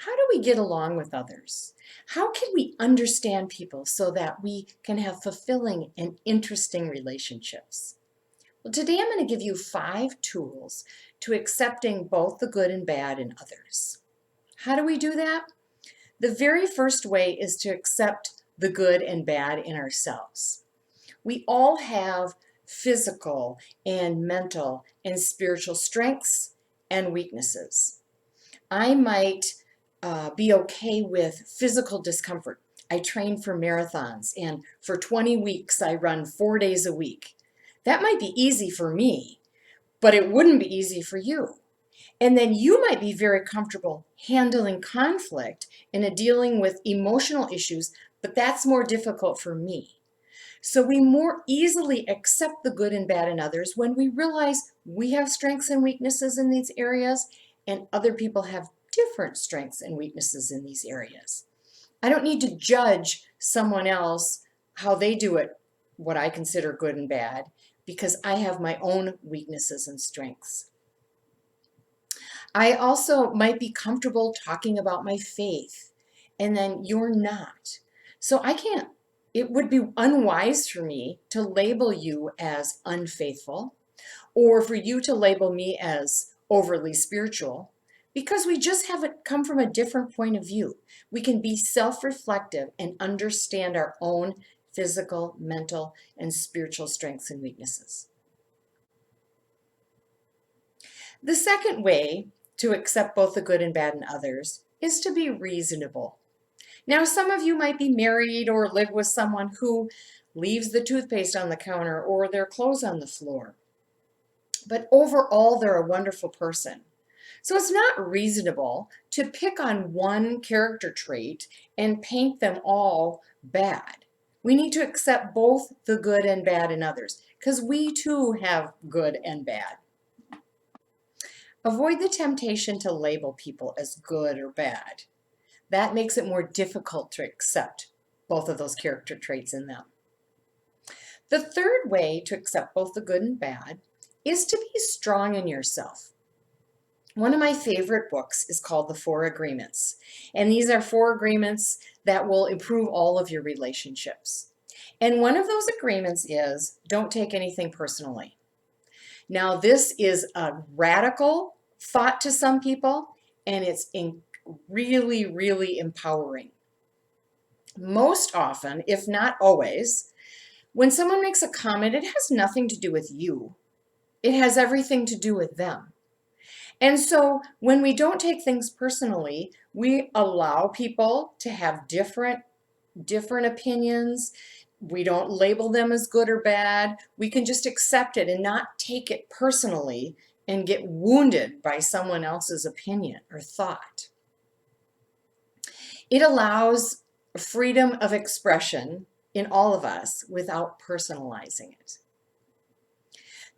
How do we get along with others? How can we understand people so that we can have fulfilling and interesting relationships? Well, today I'm going to give you 5 tools to accepting both the good and bad in others. How do we do that? The very first way is to accept the good and bad in ourselves. We all have physical and mental and spiritual strengths and weaknesses. I might be okay with physical discomfort. I train for marathons, and for 20 weeks, I run 4 days a week. That might be easy for me, but it wouldn't be easy for you. And then you might be very comfortable handling conflict and dealing with emotional issues, but that's more difficult for me. So we more easily accept the good and bad in others when we realize we have strengths and weaknesses in these areas, and other people have different strengths and weaknesses in these areas. I don't need to judge someone else how they do it, what I consider good and bad, because I have my own weaknesses and strengths. I also might be comfortable talking about my faith, and then you're not. So I can't, it would be unwise for me to label you as unfaithful or for you to label me as overly spiritual because we just haven't come from a different point of view. We can be self-reflective and understand our own physical, mental, and spiritual strengths and weaknesses. The second way to accept both the good and bad in others is to be reasonable. Now, some of you might be married or live with someone who leaves the toothpaste on the counter or their clothes on the floor. But overall, they're a wonderful person. So it's not reasonable to pick on one character trait and paint them all bad. We need to accept both the good and bad in others because we too have good and bad. Avoid the temptation to label people as good or bad. That makes it more difficult to accept both of those character traits in them. The third way to accept both the good and bad is to be strong in yourself. One of my favorite books is called The 4 Agreements, and these are 4 agreements that will improve all of your relationships. And one of those agreements is don't take anything personally. Now, this is a radical thought to some people, and it's really, really empowering. Most often, if not always, when someone makes a comment, it has nothing to do with you. It has everything to do with them. And so when we don't take things personally, we allow people to have different opinions. We don't label them as good or bad. We can just accept it and not take it personally and get wounded by someone else's opinion or thought. It allows freedom of expression in all of us without personalizing it.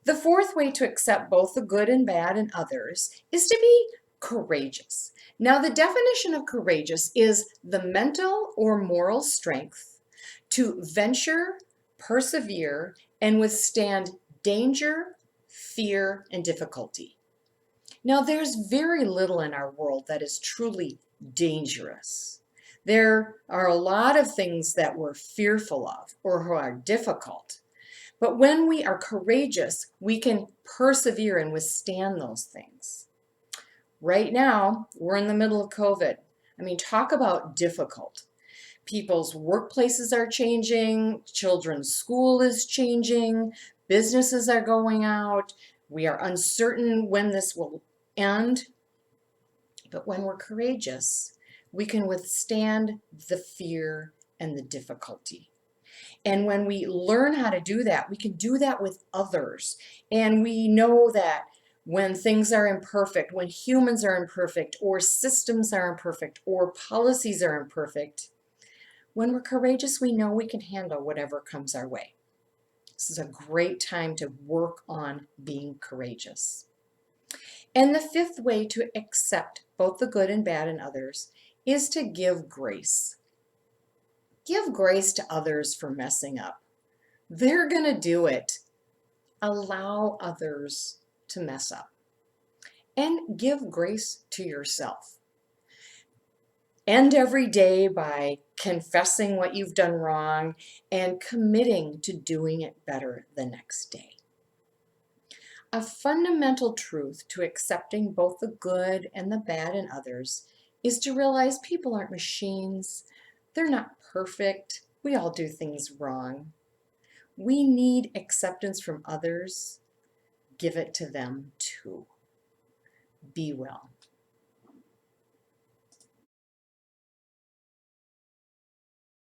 The fourth way to accept both the good and bad in others is to be courageous. Now, the definition of courageous is the mental or moral strength to venture, persevere, and withstand danger, fear, and difficulty. Now, there's very little in our world that is truly dangerous. There are a lot of things that we're fearful of or who are difficult. But when we are courageous, we can persevere and withstand those things. Right now, we're in the middle of COVID. I mean, talk about difficult. People's workplaces are changing, children's school is changing, businesses are going out. We are uncertain when this will end. But when we're courageous, we can withstand the fear and the difficulty. And when we learn how to do that, we can do that with others. And we know that when things are imperfect, when humans are imperfect, or systems are imperfect, or policies are imperfect, when we're courageous, we know we can handle whatever comes our way. This is a great time to work on being courageous. And the fifth way to accept both the good and bad in others is to give grace. Give grace to others for messing up. They're going to do it. Allow others to mess up. And give grace to yourself. End every day by confessing what you've done wrong and committing to doing it better the next day. A fundamental truth to accepting both the good and the bad in others is to realize people aren't machines. They're not perfect. We all do things wrong. We need acceptance from others. Give it to them too. Be well.